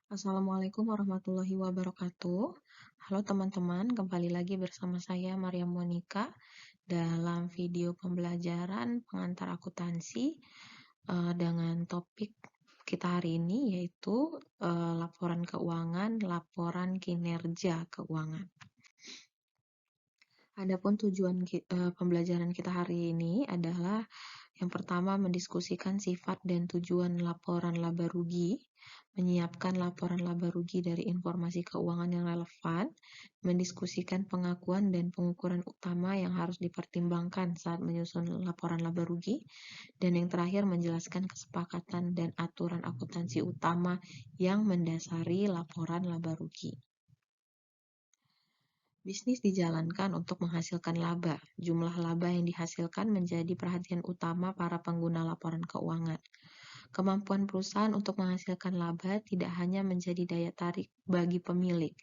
Assalamualaikum warahmatullahi wabarakatuh. Halo teman-teman, kembali lagi bersama saya Maria Monica dalam video pembelajaran pengantar akuntansi dengan topik kita hari ini yaitu laporan keuangan, laporan kinerja keuangan. Adapun tujuan pembelajaran kita hari ini adalah yang pertama, mendiskusikan sifat dan tujuan laporan laba rugi, menyiapkan laporan laba rugi dari informasi keuangan yang relevan, mendiskusikan pengakuan dan pengukuran utama yang harus dipertimbangkan saat menyusun laporan laba rugi, dan yang terakhir menjelaskan kesepakatan dan aturan akuntansi utama yang mendasari laporan laba rugi. Bisnis dijalankan untuk menghasilkan laba. Jumlah laba yang dihasilkan menjadi perhatian utama para pengguna laporan keuangan. Kemampuan perusahaan untuk menghasilkan laba tidak hanya menjadi daya tarik bagi pemilik,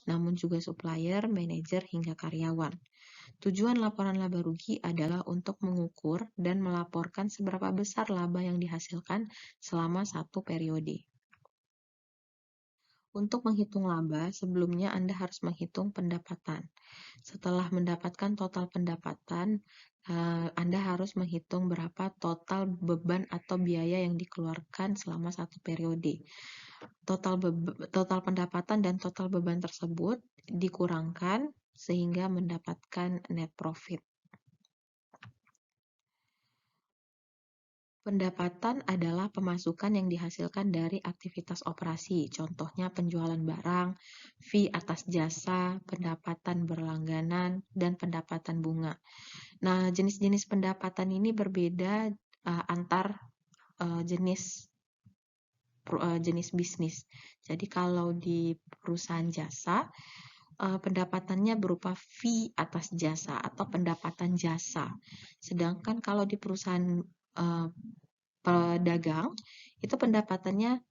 namun juga supplier, manajer, hingga karyawan. Tujuan laporan laba rugi adalah untuk mengukur dan melaporkan seberapa besar laba yang dihasilkan selama satu periode. Untuk menghitung laba, sebelumnya Anda harus menghitung pendapatan. Setelah mendapatkan total pendapatan, Anda harus menghitung berapa total beban atau biaya yang dikeluarkan selama satu periode. Total pendapatan dan total beban tersebut dikurangkan sehingga mendapatkan net profit. Pendapatan adalah pemasukan yang dihasilkan dari aktivitas operasi, contohnya penjualan barang, fee atas jasa, pendapatan berlangganan, dan pendapatan bunga. Nah, jenis-jenis pendapatan ini berbeda antar jenis bisnis. Jadi kalau di perusahaan jasa, pendapatannya berupa fee atas jasa atau pendapatan jasa. Sedangkan kalau di perusahaan pedagang, itu pendapatannya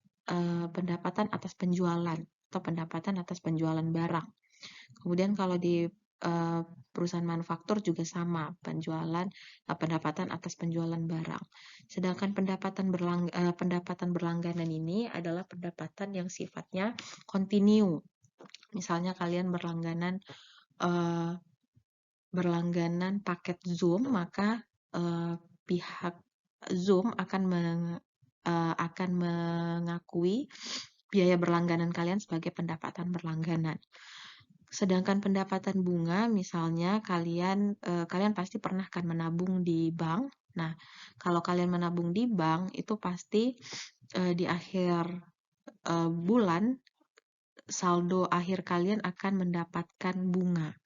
pendapatan atas penjualan atau pendapatan atas penjualan barang. Kemudian kalau di perusahaan manufaktur juga sama, pendapatan atas penjualan barang. Sedangkan pendapatan berlangganan ini adalah pendapatan yang sifatnya kontinu. Misalnya kalian berlangganan paket Zoom, maka pihak Zoom akan mengakui biaya berlangganan kalian sebagai pendapatan berlangganan. Sedangkan pendapatan bunga, misalnya kalian pasti pernah kan menabung di bank. Nah, kalau kalian menabung di bank itu pasti di akhir bulan saldo akhir kalian akan mendapatkan bunga.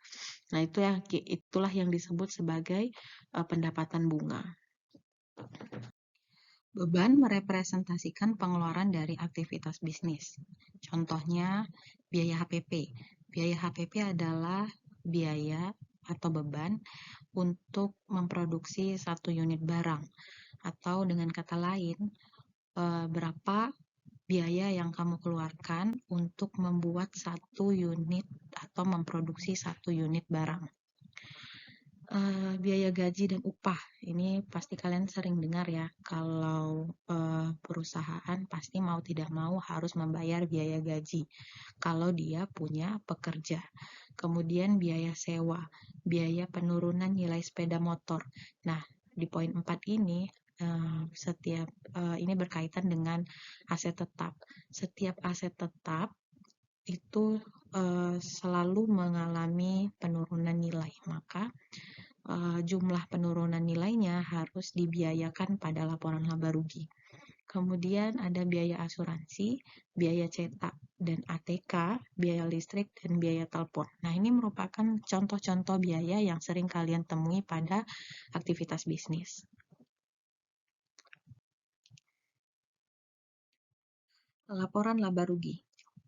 Nah, itulah yang disebut sebagai pendapatan bunga. Beban merepresentasikan pengeluaran dari aktivitas bisnis. Contohnya, biaya HPP. Biaya HPP adalah biaya atau beban untuk memproduksi satu unit barang. Atau dengan kata lain, berapa biaya yang kamu keluarkan untuk membuat satu unit atau memproduksi satu unit barang. Biaya gaji dan upah, ini pasti kalian sering dengar ya, kalau perusahaan pasti mau tidak mau harus membayar biaya gaji kalau dia punya pekerja. Kemudian biaya sewa, biaya penurunan nilai sepeda motor. Nah, di poin 4 ini ini berkaitan dengan aset tetap. Setiap aset tetap itu selalu mengalami penurunan nilai, maka jumlah penurunan nilainya harus dibiayakan pada laporan laba rugi. Kemudian ada biaya asuransi, biaya cetak dan ATK, biaya listrik, dan biaya telepon. Nah, ini merupakan contoh-contoh biaya yang sering kalian temui pada aktivitas bisnis. Laporan laba rugi.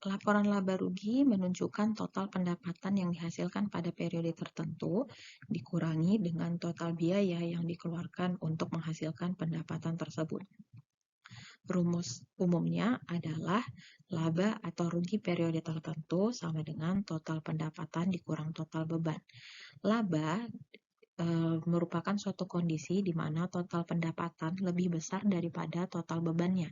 Laporan laba rugi menunjukkan total pendapatan yang dihasilkan pada periode tertentu dikurangi dengan total biaya yang dikeluarkan untuk menghasilkan pendapatan tersebut. Rumus umumnya adalah laba atau rugi periode tertentu sama dengan total pendapatan dikurang total beban. Laba merupakan suatu kondisi di mana total pendapatan lebih besar daripada total bebannya.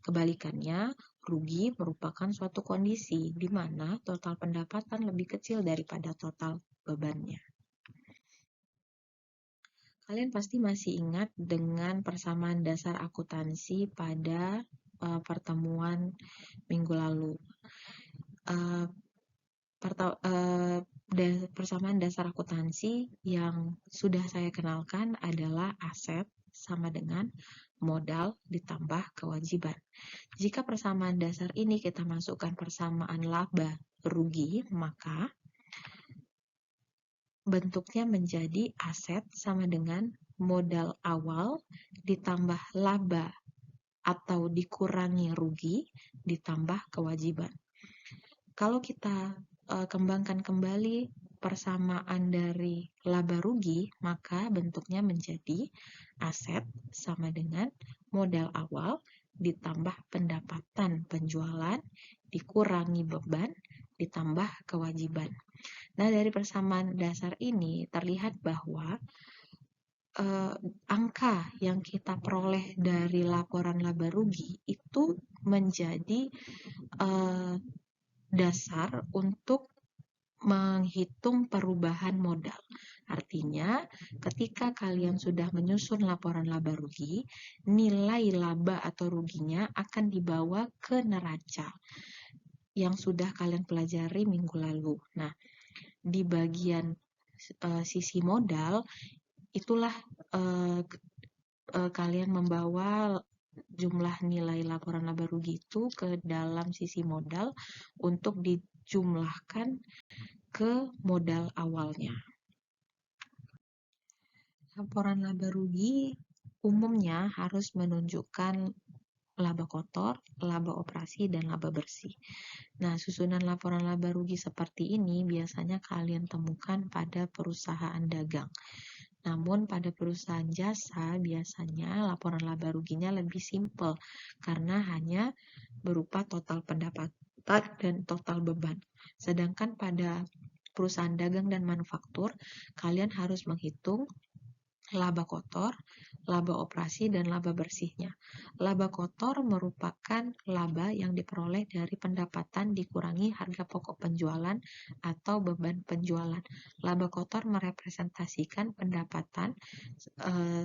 Kebalikannya, rugi merupakan suatu kondisi di mana total pendapatan lebih kecil daripada total bebannya. Kalian pasti masih ingat dengan persamaan dasar akuntansi pada pertemuan minggu lalu. Persamaan dasar akuntansi yang sudah saya kenalkan adalah aset sama dengan modal ditambah kewajiban. Jika persamaan dasar ini kita masukkan persamaan laba rugi, maka bentuknya menjadi aset sama dengan modal awal ditambah laba atau dikurangi rugi ditambah kewajiban. Kalau kita kembangkan kembali persamaan dari laba rugi, maka bentuknya menjadi aset sama dengan modal awal ditambah pendapatan penjualan dikurangi beban ditambah kewajiban. Nah, dari persamaan dasar ini terlihat bahwa angka yang kita peroleh dari laporan laba rugi itu menjadi dasar untuk menghitung perubahan modal. Artinya, ketika kalian sudah menyusun laporan laba rugi, nilai laba atau ruginya akan dibawa ke neraca yang sudah kalian pelajari minggu lalu. Nah, di bagian sisi modal, itulah kalian membawa jumlah nilai laporan laba rugi itu ke dalam sisi modal untuk dijumlahkan ke modal awalnya. Laporan laba rugi umumnya harus menunjukkan laba kotor, laba operasi, dan laba bersih. Nah, susunan laporan laba rugi seperti ini biasanya kalian temukan pada perusahaan dagang. Namun pada perusahaan jasa biasanya laporan laba ruginya lebih simpel karena hanya berupa total pendapatan dan total beban. Sedangkan pada perusahaan dagang dan manufaktur, kalian harus menghitung laba kotor, laba operasi, dan laba bersihnya. Laba kotor merupakan laba yang diperoleh dari pendapatan dikurangi harga pokok penjualan atau beban penjualan. Laba kotor merepresentasikan pendapatan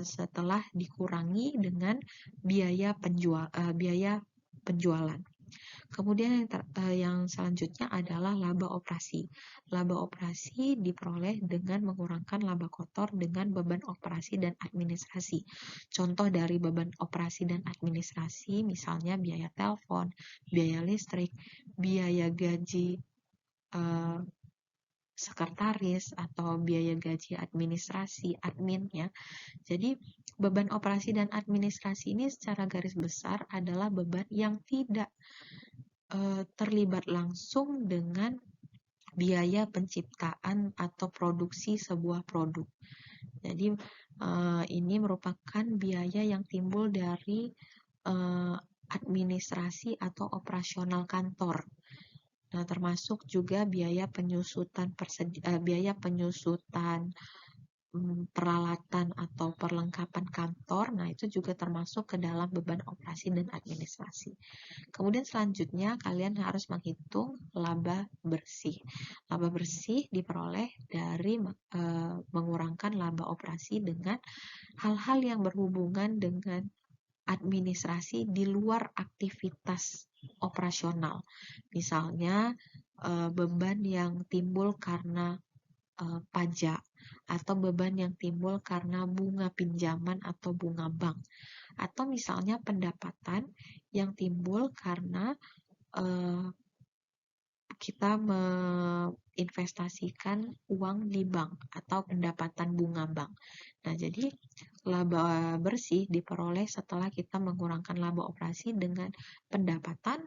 setelah dikurangi dengan biaya penjualan. Kemudian yang selanjutnya adalah laba operasi. Laba operasi diperoleh dengan mengurangkan laba kotor dengan beban operasi dan administrasi. Contoh dari beban operasi dan administrasi misalnya biaya telepon, biaya listrik, biaya gaji sekretaris atau biaya gaji administrasi, adminnya. Jadi beban operasi dan administrasi ini secara garis besar adalah beban yang tidak terlibat langsung dengan biaya penciptaan atau produksi sebuah produk. Jadi ini merupakan biaya yang timbul dari administrasi atau operasional kantor. Nah, termasuk juga biaya penyusutan peralatan atau perlengkapan kantor. Nah, itu juga termasuk ke dalam beban operasi dan administrasi. Kemudian selanjutnya kalian harus menghitung laba bersih. Laba bersih diperoleh dari mengurangkan laba operasi dengan hal-hal yang berhubungan dengan administrasi di luar aktivitas operasional. Misalnya beban yang timbul karena pajak atau beban yang timbul karena bunga pinjaman atau bunga bank, atau misalnya pendapatan yang timbul karena kita menginvestasikan uang di bank atau pendapatan bunga bank. Nah, jadi laba bersih diperoleh setelah kita mengurangkan laba operasi dengan pendapatan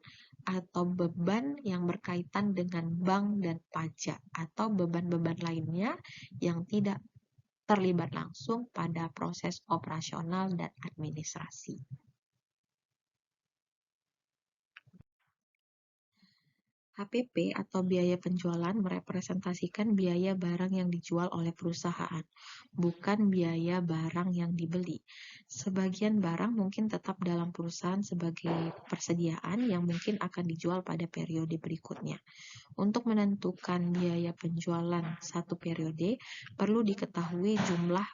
atau beban yang berkaitan dengan bank dan pajak atau beban-beban lainnya yang tidak terlibat langsung pada proses operasional dan administrasi. HPP atau biaya penjualan merepresentasikan biaya barang yang dijual oleh perusahaan, bukan biaya barang yang dibeli. Sebagian barang mungkin tetap dalam perusahaan sebagai persediaan yang mungkin akan dijual pada periode berikutnya. Untuk menentukan biaya penjualan satu periode, perlu diketahui jumlah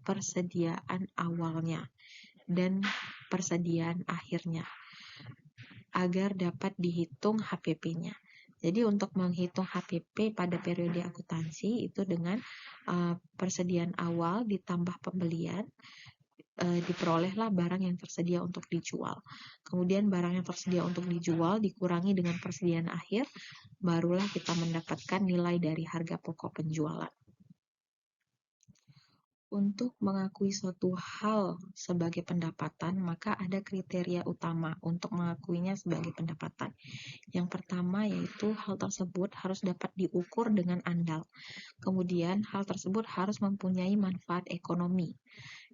persediaan awalnya dan persediaan akhirnya agar dapat dihitung HPP-nya. Jadi untuk menghitung HPP pada periode akuntansi itu dengan persediaan awal ditambah pembelian, diperolehlah barang yang tersedia untuk dijual. Kemudian barang yang tersedia untuk dijual dikurangi dengan persediaan akhir, barulah kita mendapatkan nilai dari harga pokok penjualan. Untuk mengakui suatu hal sebagai pendapatan, maka ada kriteria utama untuk mengakuinya sebagai pendapatan. Yang pertama yaitu hal tersebut harus dapat diukur dengan andal. Kemudian hal tersebut harus mempunyai manfaat ekonomi.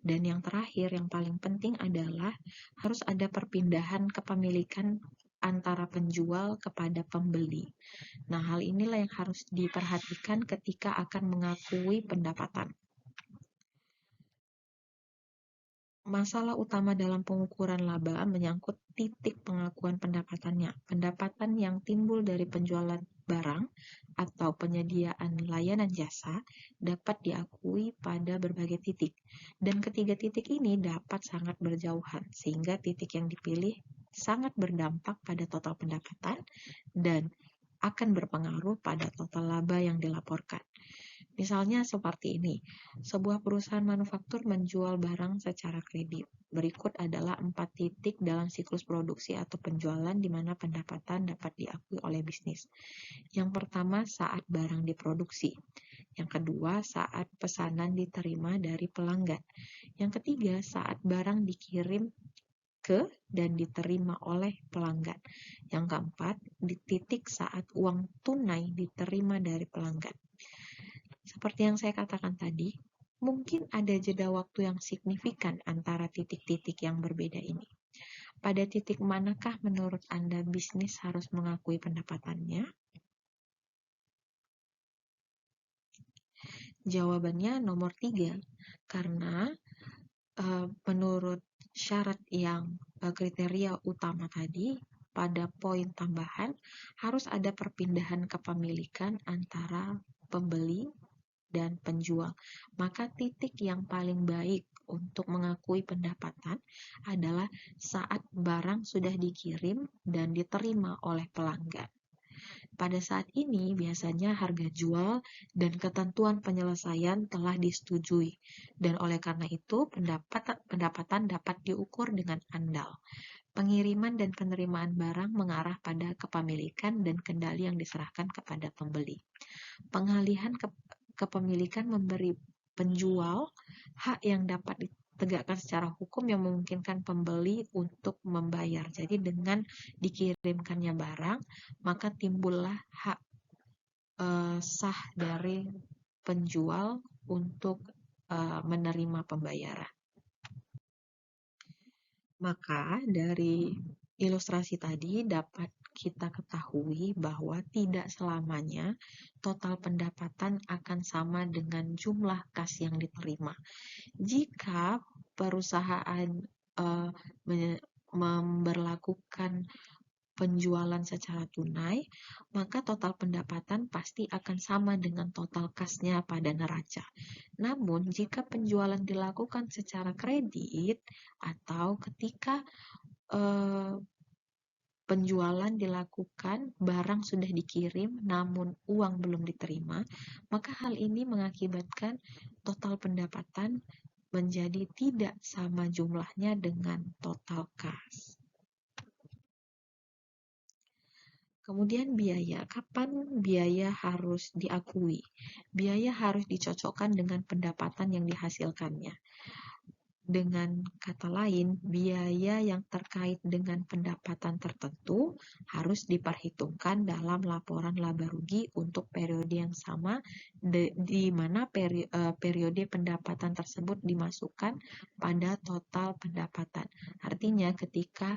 Dan yang terakhir, yang paling penting adalah harus ada perpindahan kepemilikan antara penjual kepada pembeli. Nah, hal inilah yang harus diperhatikan ketika akan mengakui pendapatan. Masalah utama dalam pengukuran laba menyangkut titik pengakuan pendapatannya. Pendapatan yang timbul dari penjualan barang atau penyediaan layanan jasa dapat diakui pada berbagai titik. Dan ketiga titik ini dapat sangat berjauhan, sehingga titik yang dipilih sangat berdampak pada total pendapatan dan akan berpengaruh pada total laba yang dilaporkan. Misalnya seperti ini, sebuah perusahaan manufaktur menjual barang secara kredit. Berikut adalah 4 titik dalam siklus produksi atau penjualan di mana pendapatan dapat diakui oleh bisnis. Yang pertama, saat barang diproduksi. Yang kedua, saat pesanan diterima dari pelanggan. Yang ketiga, saat barang dikirim ke dan diterima oleh pelanggan. Yang keempat, di titik saat uang tunai diterima dari pelanggan. Seperti yang saya katakan tadi, mungkin ada jeda waktu yang signifikan antara titik-titik yang berbeda ini. Pada titik manakah menurut Anda bisnis harus mengakui pendapatannya? Jawabannya nomor 3, karena menurut syarat yang kriteria utama tadi, pada poin tambahan harus ada perpindahan kepemilikan antara pembeli dan penjual. Maka titik yang paling baik untuk mengakui pendapatan adalah saat barang sudah dikirim dan diterima oleh pelanggan. Pada saat ini biasanya harga jual dan ketentuan penyelesaian telah disetujui, dan oleh karena itu pendapatan dapat diukur dengan andal. Pengiriman dan penerimaan barang mengarah pada kepemilikan dan kendali yang diserahkan kepada pembeli. Pengalihan kepemilikan memberi penjual hak yang dapat ditegakkan secara hukum yang memungkinkan pembeli untuk membayar. Jadi dengan dikirimkannya barang, maka timbullah hak sah dari penjual untuk menerima pembayaran. Maka dari ilustrasi tadi dapat kita ketahui bahwa tidak selamanya total pendapatan akan sama dengan jumlah kas yang diterima. Jika perusahaan memberlakukan penjualan secara tunai, maka total pendapatan pasti akan sama dengan total kasnya pada neraca. Namun, jika penjualan dilakukan secara kredit atau ketika penjualan dilakukan, barang sudah dikirim namun uang belum diterima, maka hal ini mengakibatkan total pendapatan menjadi tidak sama jumlahnya dengan total kas. Kemudian biaya, kapan biaya harus diakui? Biaya harus dicocokkan dengan pendapatan yang dihasilkannya. Dengan kata lain, biaya yang terkait dengan pendapatan tertentu harus diperhitungkan dalam laporan laba rugi untuk periode yang sama, di mana periode pendapatan tersebut dimasukkan pada total pendapatan. Artinya, ketika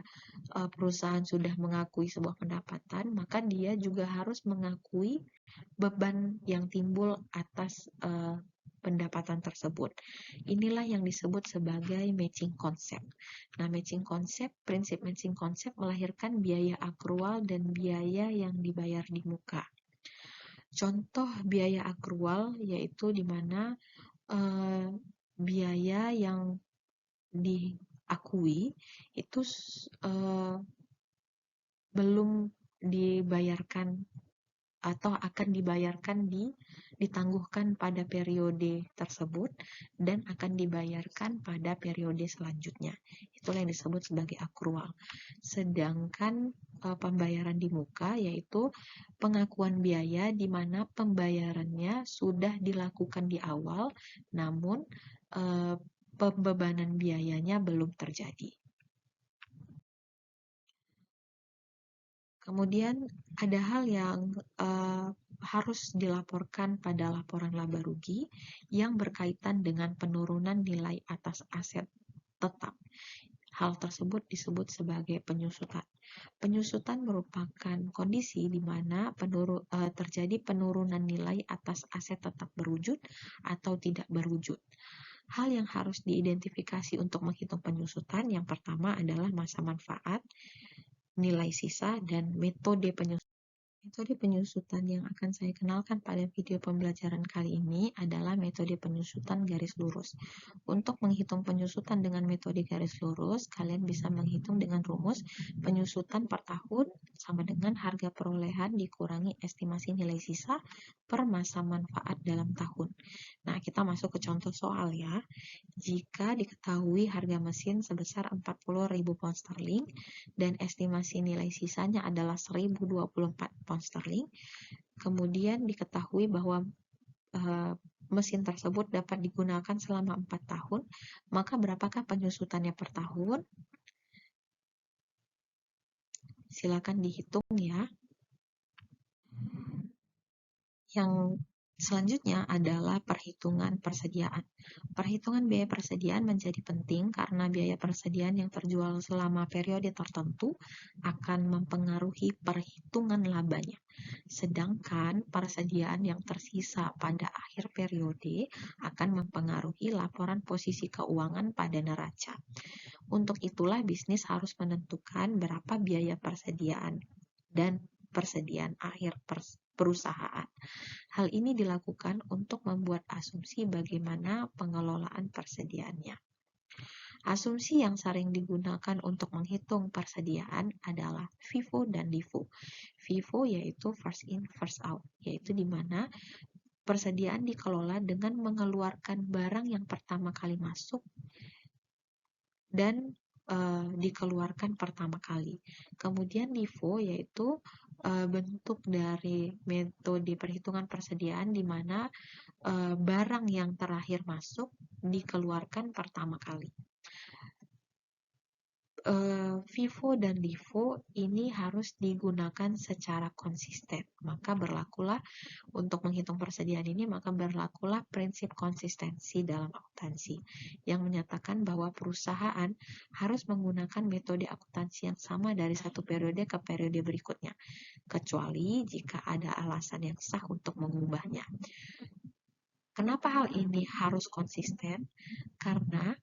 perusahaan sudah mengakui sebuah pendapatan, maka dia juga harus mengakui beban yang timbul atas pendapatan tersebut. Inilah yang disebut sebagai matching concept. Nah, prinsip matching concept melahirkan biaya akrual dan biaya yang dibayar di muka. Contoh biaya akrual yaitu di mana biaya yang diakui itu belum dibayarkan atau akan dibayarkan ditangguhkan pada periode tersebut dan akan dibayarkan pada periode selanjutnya. Itulah yang disebut sebagai akrual. Sedangkan pembayaran di muka yaitu pengakuan biaya di mana pembayarannya sudah dilakukan di awal, namun pembebanan biayanya belum terjadi. Kemudian ada hal yang harus dilaporkan pada laporan laba rugi yang berkaitan dengan penurunan nilai atas aset tetap. Hal tersebut disebut sebagai penyusutan. Penyusutan merupakan kondisi di mana terjadi penurunan nilai atas aset tetap berwujud atau tidak berwujud. Hal yang harus diidentifikasi untuk menghitung penyusutan yang pertama adalah masa manfaat, nilai sisa, dan metode penyusutan. Metode penyusutan yang akan saya kenalkan pada video pembelajaran kali ini adalah metode penyusutan garis lurus. Untuk menghitung penyusutan dengan metode garis lurus, kalian bisa menghitung dengan rumus penyusutan per tahun sama dengan harga perolehan dikurangi estimasi nilai sisa per masa manfaat dalam tahun. Nah, kita masuk ke contoh soal ya. Jika diketahui harga mesin sebesar 40.000 pound sterling dan estimasi nilai sisanya adalah 1.024 pound sterling, kemudian diketahui bahwa mesin tersebut dapat digunakan selama 4 tahun, maka berapakah penyusutannya per tahun? Silakan dihitung ya. Yang selanjutnya adalah perhitungan persediaan. Perhitungan biaya persediaan menjadi penting karena biaya persediaan yang terjual selama periode tertentu akan mempengaruhi perhitungan labanya. Sedangkan persediaan yang tersisa pada akhir periode akan mempengaruhi laporan posisi keuangan pada neraca. Untuk itulah bisnis harus menentukan berapa biaya persediaan dan persediaan akhir perusahaan. Hal ini dilakukan untuk membuat asumsi bagaimana pengelolaan persediaannya. Asumsi yang sering digunakan untuk menghitung persediaan adalah FIFO dan LIFO. FIFO yaitu first in, first out, yaitu di mana persediaan dikelola dengan mengeluarkan barang yang pertama kali masuk dan dikeluarkan pertama kali. Kemudian LIFO yaitu bentuk dari metode perhitungan persediaan di mana barang yang terakhir masuk dikeluarkan pertama kali. FIFO dan LIFO ini harus digunakan secara konsisten. Maka berlakulah untuk menghitung persediaan ini, maka berlakulah prinsip konsistensi dalam akuntansi yang menyatakan bahwa perusahaan harus menggunakan metode akuntansi yang sama dari satu periode ke periode berikutnya, kecuali jika ada alasan yang sah untuk mengubahnya. Kenapa hal ini harus konsisten? Karena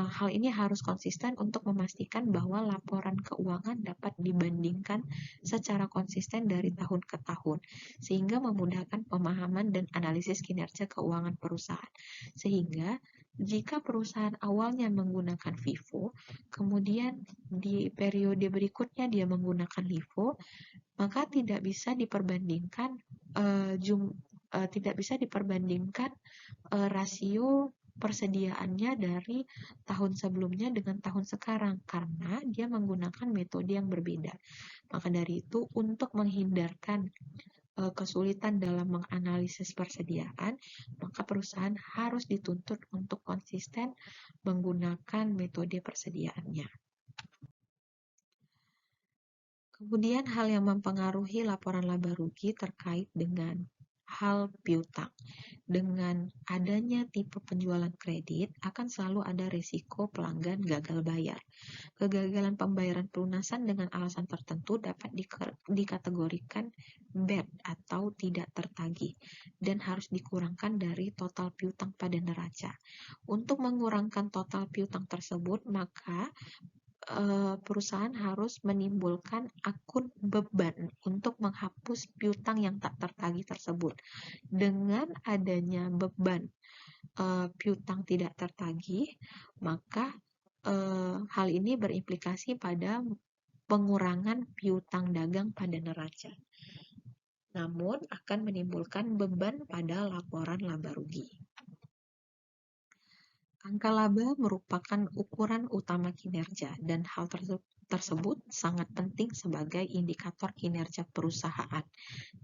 hal ini harus konsisten untuk memastikan bahwa laporan keuangan dapat dibandingkan secara konsisten dari tahun ke tahun, sehingga memudahkan pemahaman dan analisis kinerja keuangan perusahaan. Sehingga jika perusahaan awalnya menggunakan FIFO, kemudian di periode berikutnya dia menggunakan LIFO, maka tidak bisa diperbandingkan rasio persediaannya dari tahun sebelumnya dengan tahun sekarang karena dia menggunakan metode yang berbeda. Maka dari itu, untuk menghindarkan kesulitan dalam menganalisis persediaan, maka perusahaan harus dituntut untuk konsisten menggunakan metode persediaannya. Kemudian hal yang mempengaruhi laporan laba rugi terkait dengan hal piutang. Dengan adanya tipe penjualan kredit, akan selalu ada risiko pelanggan gagal bayar. Kegagalan pembayaran pelunasan dengan alasan tertentu dapat dikategorikan bad atau tidak tertagih dan harus dikurangkan dari total piutang pada neraca. Untuk mengurangkan total piutang tersebut, maka perusahaan harus menimbulkan akun beban untuk menghapus piutang yang tak tertagih tersebut. Dengan adanya beban piutang tidak tertagih, maka hal ini berimplikasi pada pengurangan piutang dagang pada neraca, namun akan menimbulkan beban pada laporan laba rugi. Angka laba merupakan ukuran utama kinerja, dan hal tersebut sangat penting sebagai indikator kinerja perusahaan.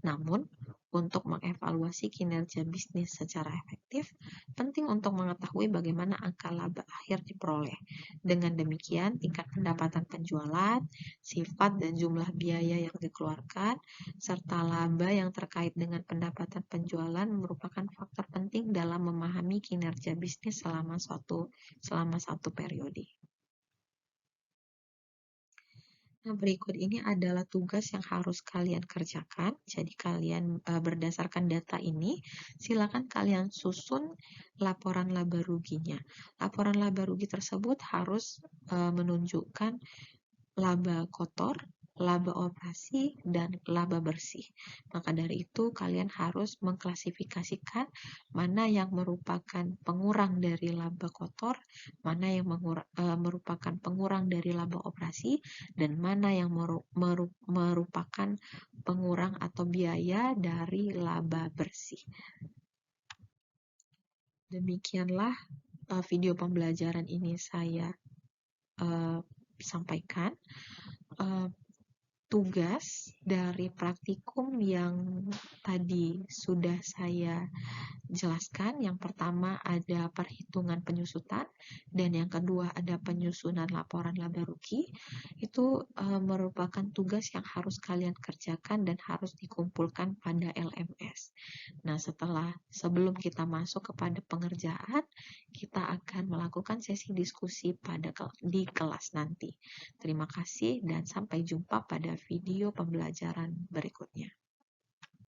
Namun, untuk mengevaluasi kinerja bisnis secara efektif, penting untuk mengetahui bagaimana angka laba akhir diperoleh. Dengan demikian, tingkat pendapatan penjualan, sifat dan jumlah biaya yang dikeluarkan, serta laba yang terkait dengan pendapatan penjualan merupakan faktor penting dalam memahami kinerja bisnis selama satu periode. Nah, berikut ini adalah tugas yang harus kalian kerjakan. Jadi kalian berdasarkan data ini, silakan kalian susun laporan laba ruginya. Laporan laba rugi tersebut harus menunjukkan laba kotor, laba operasi, dan laba bersih. Maka dari itu, kalian harus mengklasifikasikan mana yang merupakan pengurang dari laba kotor, mana yang merupakan pengurang dari laba operasi, dan mana yang merupakan pengurang atau biaya dari laba bersih. Demikianlah video pembelajaran ini saya sampaikan. Tugas dari praktikum yang tadi sudah saya jelaskan, yang pertama ada perhitungan penyusutan, dan yang kedua ada penyusunan laporan laba rugi. Itu merupakan tugas yang harus kalian kerjakan dan harus dikumpulkan pada LMS. Nah, sebelum kita masuk kepada pengerjaan, kita akan melakukan sesi diskusi di kelas nanti. Terima kasih dan sampai jumpa pada video pembelajaran berikutnya.